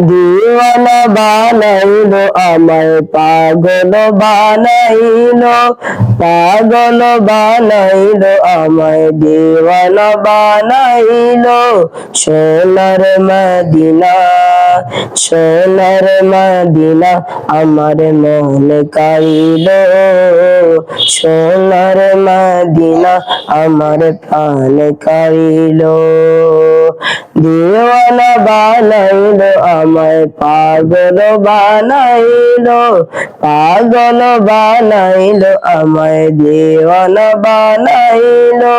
দিওয়ানা বানাইলো আমায়, পাগল বানাইলো, পাগল বানাইলো আমায়, দিওয়ানা বানাইলো। সোনার মদিনা, সোনার মদিনা আমার মন কাড়িলো, সোনার মদিনা আমার প্রাণ কাড়িলো। দিওয়ানা বানাইলো আমায়, পাগল বানাইলো, পাগল বানাইলো আমায়, দিওয়ানা বানাইলো।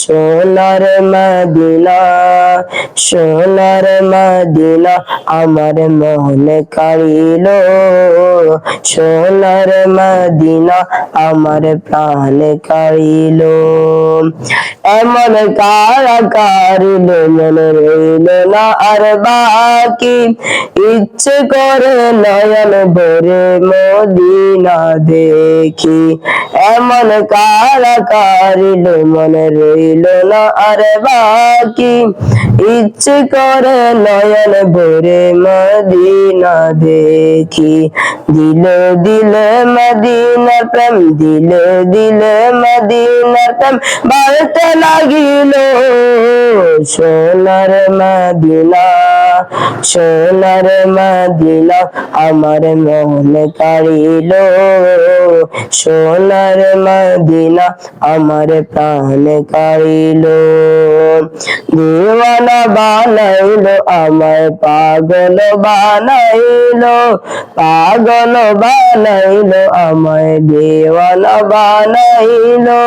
সোনার মদিনা, সোনার মদিনা আমার মন কাড়িলো, সোনার মদিনা আমার প্রাণ কাড়িলো। এমন কারা কারিলো মনে রইল না আর বাকি, ইচ্ছে করে নয়ন ভরে মদিনা দেখি। এমন কারা কারিলো মনে রইল না আর বাকি, ইচ্ছে করে নয়ন ভরে মদিনা দেখি। দিলে দিলে মদিনার প্রেম, দিলে দিলে মদিনার প্রেম বাড়তে লাগিল। সোনার মদিনা, সোনার মদিনা আমার মন কাড়িলো, সোনার মদিনা আমার প্রাণ কাড়িলো। দিওয়ানা বানাইলো আমায়, পাগল বানাইলো, পাগল বানাইলো আমায়, দিওয়ানা বানাইলো।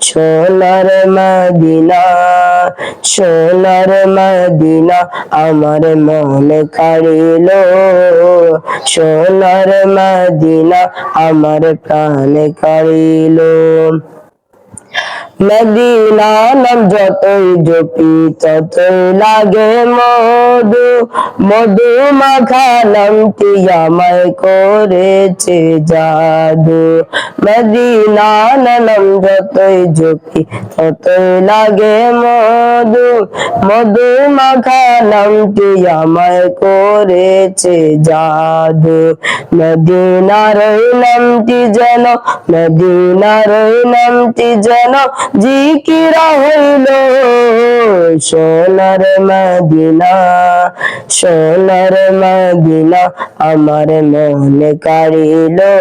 সোনার মদিনা, সোনার মদিনা আমার মন কাড়িলো, সোনার মদিনা আমার প্রাণ কাড়িলো। মদিনা নাম যতই জপি ততই লাগে মধু, মধু মাখা নামটি আমায় করেছে জাদু। মদিনা নাম যতই জপি ততই লাগে মধু, মধু মাখা নামটি আমায় করেছে জাদু। মদিনার ওই নামটি যেন, মদিনার ওই নামটি যেন জিকিরা হইল। সোনার মদিনা, সোনার মদিনা আমার মন কাড়িলো,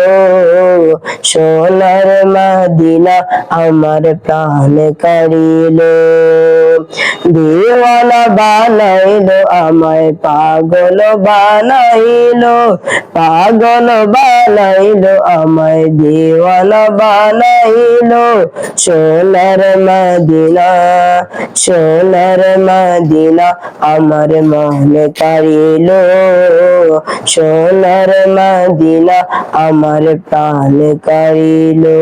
সোনার মদিনা আমার প্রাণ কাড়িলো। দিওয়ানা বানাইলো আমায়, পাগল বানাইলো, পাগল বানাইলো আমায়, দিওয়ানা বানাইলো। সোনার মদিনা, সোনার মদিনা আমার মন কাড়িলো, সোনার মদিনা আমার প্রাণ কাড়িলো।